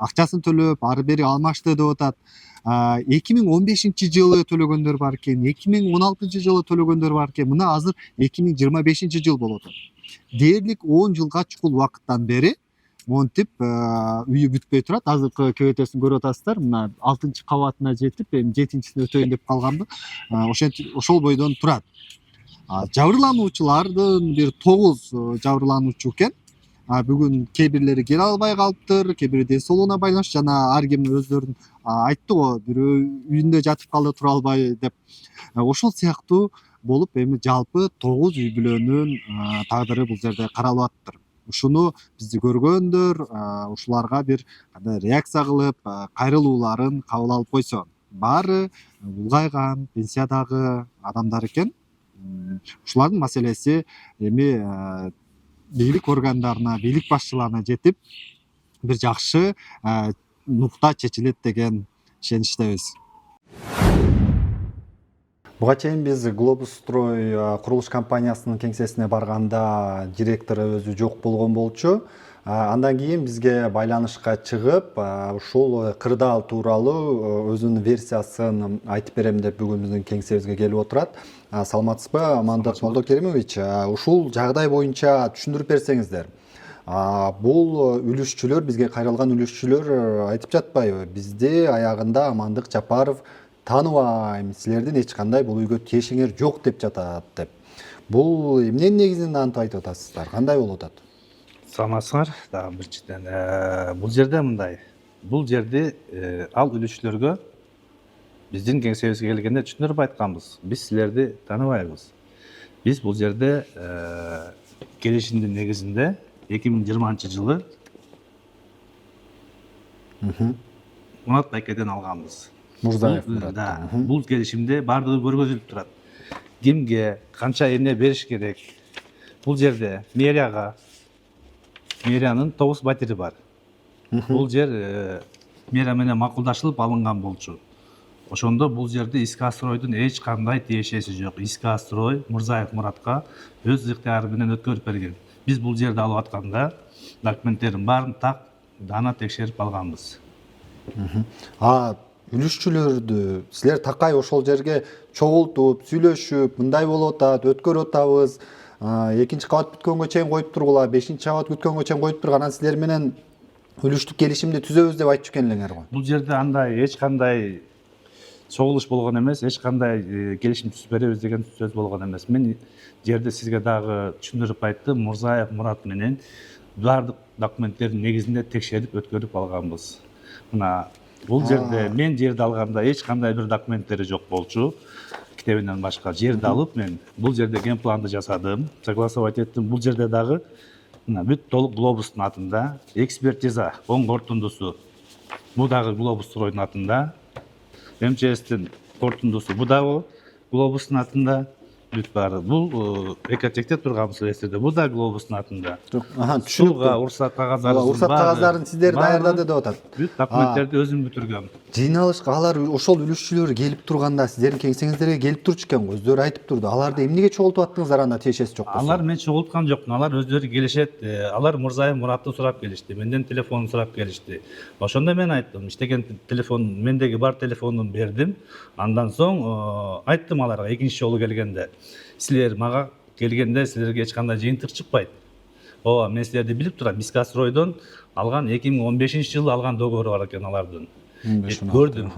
Акчасын төлөп ары бери алмашты деп атат. 2015 жылы төлөгөндөр бар экен, 2016 жылы төлөгөндөр бар экен. Мына азыр 2025 жыл болуп атат. Дээрлик 10 жылга чукул убакыттан бери монтип үйү бүтпөй турат. Азыркы кебетесин көрүп атасыздар. Мына 6 кабатына жетип, эми 7-сине өтөйүн деп калганбы. Ошол бойдон турат. Жабырлануучулардын бир 9 жабырлануучу экен. Бүгүн кээ бирлери келе албай калыптыр, кээ бири ден соолугуна байланыштуу жана ар ким өздөрүн айтты го, бирөө үйүндө жатып калды тура албай деп. Ошол сыяктуу болуп эми жалпы 9 үй бүлөнүн тагдыры бул жерде каралып атыптыр. Ушуну бизди көргөндөр ушуларга бир реакция кылып, кайрылууларын кабыл алып койсо. Баары улгайган, пенсиядагы адамдар экен. Ушулардын маселеси эми бийлик органдарына, бийлик башчыларына жетип, бир жакшы нукта чечилет деген ишеничтебиз. Буга чейин биз Глобустрой курулуш компаниясынын кеңсесине барганда директору өзү жок болгон болчу. Андан кийин бизге байланышка чыгып, ушул кырдаал тууралуу өзүнүн версиясын айтып берем деп бүгүн биздин кеңсебизге келип отурат. Саламатсызбы, Амандык Молдокеримович? Ушул жагдай боюнча түшүндүрүп берсеңиздер. Бул үлүшчүлөр, бизге кайрылган үлүшчүлөр айтып жатпайбы? Бизди аягында Амандык Жапаров тааныбайм, силердин эч кандай бул үйгө тиешиңер жок деп жатат деп. Бул эмненин негизинде антип айтып атасыздар? Кандай болуп атат? Саламатсыздар. Дагы бирчиден бул жерде мындай. Бул жерде ал үлүшчүлөргө биздин кеңсебизге келгенде түшүндүрүп айтканбыз. Биз силерди тааныбайбыз. Биз бул жерде келишимдин негизинде 2020 жылы Мурат Байкеден алганбыз. Мурзаев Мурат. Бул келишимде бардыгы көргөзүлүп турат. Кимге канча эмне бериш керек? Бул жерде мэриянын 9 батири бар. Бул жер мэрия менен макулдашылып алынган болчу. Ошондо бул жерде Искастройдун эч кандай тиешеси жок. Искастрой Мурзаев Муратка өз ыктыяры менен өткөрүп берген. Биз бул жерди алып атканда документтердин баарын так дана текшерип алганбыз. Үлүшчүлөрдү силер такай ошол жерге чогултуп, сүйлөшүп, мындай болуп атат, өткөрүп атабыз. 2-нчи кабат бүткөнгө чейин коюп тургула, 5-нчи кабат бүткөнгө чейин коюп турган, анан силер менен үлүштүк келишимди түзөбүз деп айтчу экен элеңер го. Бул жерде андай эч кандай чогулуш болгон эмес, эч кандай келишим түзүп беребиз деген сөз болгон эмес. Мен жерде сизге дагы түшүндүрүп айттым, Мурзаев Мурат менен баардык документтердин негизинде текшерип өткөрүп алганбыз. Мына бул жерде мен жерди алганда эч кандай бир документтери жок болчу. Китебинен башка жерди алып мен бул жерде генпланды жасадым, согласовать еттим. Бул жерде дагы мына бүт толук Глобустун атында, экспертиза оң кортундусу бул дагы Глобустройдун атында, МЧСтин кортундусу бул дагы Глобустун атында. Бүт баары. Бул экотекте турган маселесиде. Бул да Глобустун атында. Сууга уруксат кагаздарын уруксат кагаздарын сиздер даярдады деп атат. Бүт документтерди өзүм бүтүргөм. Жыйналышка алар ошол үлүшчүлөр келип турганда сиздердин кеңсеңиздерге келип турчу экен го. Өздөрү айтып турду. Аларды эмнеге чогултуп аттыңыздар анда тиешеси жок болсо? Алар мен чогулткан жокмун. Алар өздөрү келишет. Алар Мурзаев Муратты сурап келишти. Менден телефонун сурап келишти. Ошондо мен айттым, иштеген телефон, мендеги бар телефонун бердим. Андан соң айттым аларга экинчи жолу келгенде. Силер мага келгенде силерге эч кандай жыйынтык чыкпайт. Ооба, мен силерди билип турам. Искастройдон алган 2015 жылы алган договору бар экен алардын. Көрдүм.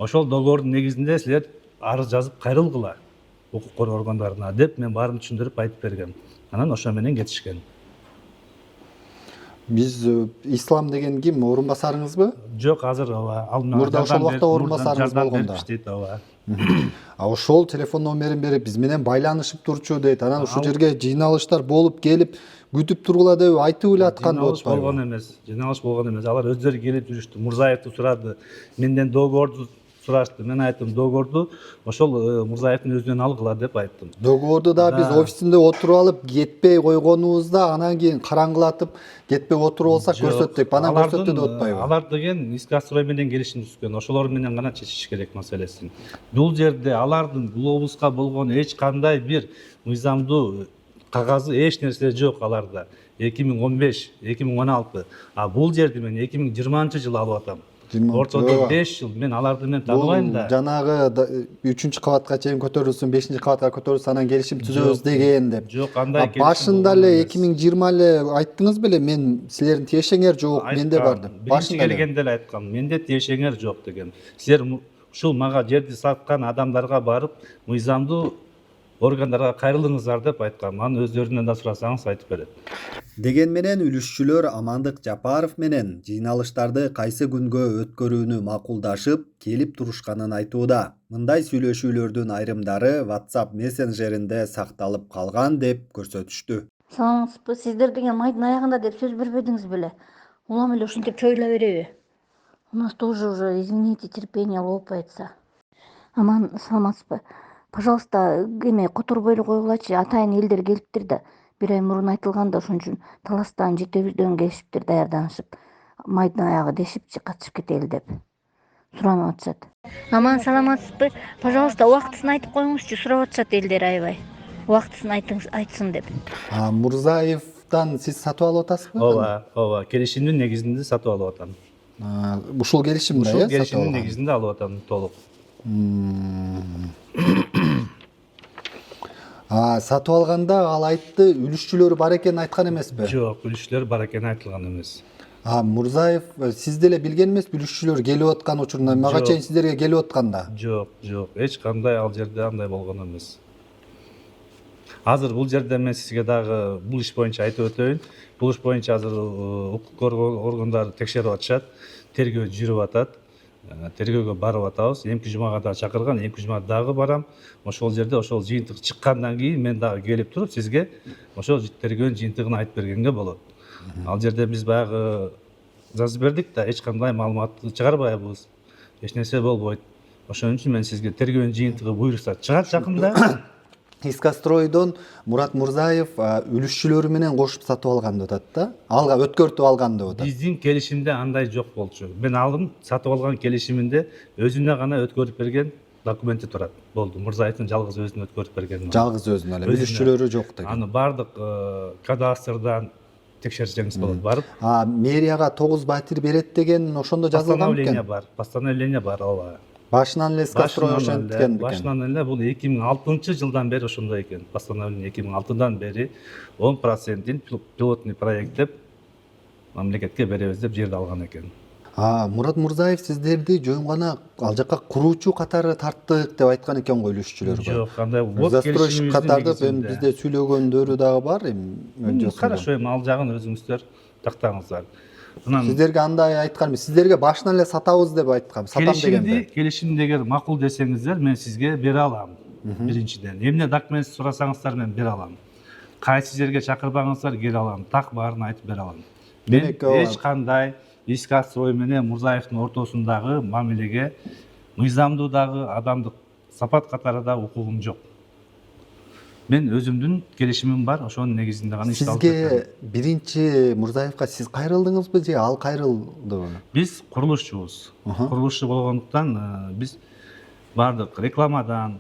ошол договордун негизинде силер арыз жазып кайрылгыла укук коргоо органдарына деп мен баарын түшүндүрүп айтып бергем. Анан ошо менен кетишкен. Биз Ислам деген ким, орун басарыңызбы? Жок, азыр ооба алдын ала Мурда ошол убакта орун басарыңыз болгондо. иштейт ооба. Ошол телефон номерин берип биз менен байланышып турчу дейт. Анан ушул жерге жыйналыштар болуп келип күтүп тургула деп айтып эле аткан болуп Жыйналыш болгон эмес. Жыйналыш болгон эмес. Алар өздөрү келип жүрүштү. Мурзаевди сурады. Менден договорду сурашты. Мен айттым, договорду ошол Мурзаевдин өзүнөн алгыла деп айттым. Договорду да биз офисинде отуруп алып кетпей койгонубузда анан кийин караңгылатып кетпей отуруп алсак көрсөттүк. Анан көрсөттү деп атпайбы? Алар деген Искастрой менен келишим түзгөн. Ошолор менен гана чечиш керек маселесин. Бул жерде алардын глобуска болгон эч кандай бир мыйзамдуу кагазы эч нерсе жок аларда. 2015, 2016. А бул жерди мен 2020-жылы алып атам. Ортодо 5 жыл мен аларды мен тааныбайм да. Жанагы 3-кабатка чейин көтөрүлсүн, 5-кабатка көтөрүлсүн, анан келишим түзөбүз деген деп. Жок, андай келишим. Башында эле 2020 эле айттыңыз беле, мен силердин тиешеңер жок, менде бар деп. Башында келгенде эле айткам, менде тиешеңер жок деген. Силер ушул мага жерди саткан адамдарга барып, мыйзамдуу органдарга кайрылыңыздар деп айткам. Анын өздөрүнөн да сурасаңыз айтып берет. Деген менен үлүшчүлөр Амандык Жапаров менен жыйналыштарды кайсы күнгө өткөрүүнү макулдашып, келип турушканын айтууда. Мындай сүйлөшүүлөрдүн айрымдары WhatsApp мессенджеринде сакталып калган деп көрсөтүштү. Саламатсызбы? Сиздер деген майдын аягында деп сөз бербедиңиз беле? Улам эле ушинтип чоюла береби? У нас тоже уже, извините, терпение лопается. Аман, саламатсызбы? Пожалуйста, эме которбой эле койгулачы, атайын элдер келиптир да. Бир ай мурун айтылган да, ошон үчүн таластан, жетебиздөн келишиптир даярданышып. Майдын аягы дешипчи, катышып кетели деп суранып атышат. Аман, саламатсызбы? Пожалуйста, убактысын айтып коюңузчу, сурап атышат элдер аябай. Убактысын айтсын деп. Мурзаевдан сиз сатып алып атасызбы? Ооба, келишимдин негизинде сатып алып атам. Ушул келишимде, Ушул келишимдин негизинде алып атам толук. Сатып алганда ал айтты, үлүшчүлөрү бар экенин айткан эмеспи? Жок, үлүшчүлөр бар экени айтылган эмес. Мурзаев сиз деле билген эмеспи үлүшчүлөр келип аткан учурунда? Мага чейин сиздерге келип атканда? Жок, эч кандай ал жерде андай болгон эмес. Азыр бул жерде мен сизге дагы бул иш боюнча айтып өтөйүн. Бул иш боюнча азыр укук коргоо органдары текшерип атышат, тергөө жүрүп атат. Тергөөгө барып атабыз. Эмки жумага да чакырган, эмки жума дагы барам. Ошол жерде ошол жыйынтык чыккандан кийин мен дагы келип туруп сизге ошол тергөөнүн жыйынтыгын айтып бергенге болот. Ал жерде биз баягы жазып бердик да, эч кандай маалыматты чыгарбайбыз. Эч нерсе болбойт. Ошон үчүн мен сизге тергөөнүн жыйынтыгы буйрукса чыгат жакында. Искастройдон Мурат Мурзаев үлүшчүлөрү менен кошуп сатып алган деп атат да. Алга өткөртүп алган деп атат. Биздин келишимде андай жок болчу. Мен алдым сатып алган келишиминде өзүнө гана өткөрүп берген документи турат. Болду. Мурзаевдин жалгыз өзүнө өткөрүп берген. Жалгыз өзүнө эле. Үлүшчүлөрү жок деген. Аны бардык кадастрдан текшерсеңиз болот барып. Мэрияга 9 батир берет деген ошондо жазылган экен. Постановление бар, ооба. Башынан эле Искастрой ошенткен бекен. Башынан эле бул 2006-жылдан бери ошондой экен. Постановление 2006-дан бери 10%-ин пилотный проект деп мамлекетке беребиз деп жерди алган экен. Мурат Мурзаев сиздерди жөн гана ал жака куруучу катары тарттык деп айткан экен го үлүшчүлөргө. Жок, кандай застройщик катарды бизде сүйлөгөндөрү дагы бар эми. Хорошо, эми ал жагын өзүңүздөр тактаңыздар. Сиздерге андай айткан, сиздерге башынан эле сатабыз деп айткам, сатам дегенде. Келишимди эгер макул десеңиздер, мен сизге бере алам. Биринчиден, эмне документ сурасаңыздар мен бере алам. Кайсы жерге чакырбаңыздар, келе алам. Так баарын айтып бере алам. Мен эч кандай Искастрой менен Мурзаевдин ортосундагы мамилеге мыйзамдуу дагы адамдык сапат катары да укугум жок. Мен өзүмдүн келишимим бар, ошонун негизинде гана иш алып жатам. Сизге биринчи Мурзаевга сиз кайрылдыңызбы же ал кайрылдыбы? Биз курулушчубуз. Курулушчу болгондуктан биз бардык рекламадан,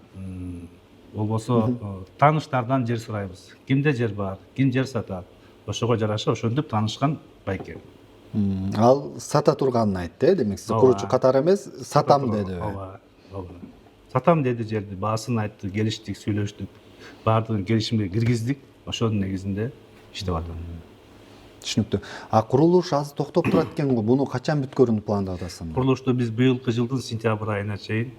болбосо тааныштардан жер сурайбыз. Кимде жер бар, ким жер сатат. Ошого жараша ошентип таанышкан байке. Ал сата турганын айтты, демек сиз куручу катары эмес, сатам деди. Ооба. Сатам деди жерди, баасын айтты, келиштик, сүйлөштүк. Баардыгын келишимге киргиздик, ошонун негизинде иштеп атам. Түшүнүктүү. А курулуш азыр токтоп турат экен го. Буну качан бүткөрүүнү пландап атасың? Курулушту биз быйылкы жылдын сентябрь айына чейин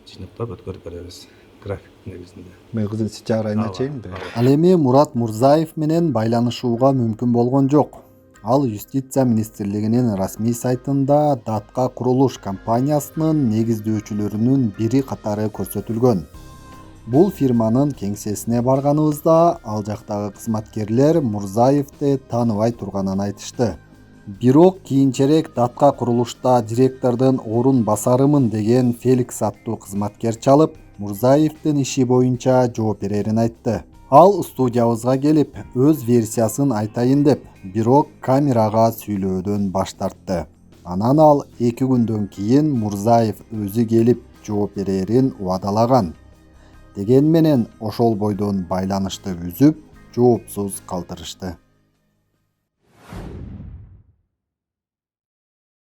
жыйнактап өткөрүп беребиз. График негизинде. Быйылкы сентябрь айына чейинби? Ал эми Мурат Мурзаев менен байланышууга мүмкүн болгон жок. Ал Юстиция министрлигинин расмий сайтында Датка курулуш компаниясынын негиздөөчүлөрүнүн бири катары көрсөтүлгөн. Бул фирманын кеңсесине барганыбызда ал жактагы кызматкерлер Мурзаевди тааныбай турганын айтышты. Бирок кийинчерээк Датка курулушта директордун орун басарымын деген Феликс аттуу кызматкер чалып, Мурзаевдин иши боюнча жооп берерин айтты. Ал студиябызга келип, өз версиясын айтайын деп, бирок камерага сүйлөөдөн баш тартты. Анан ал 2 күндөн кийин Мурзаев өзү келип жооп берерин убадалаган. Дегени менен ошол бойдон байланышты үзүп, жоопсуз калтырышты.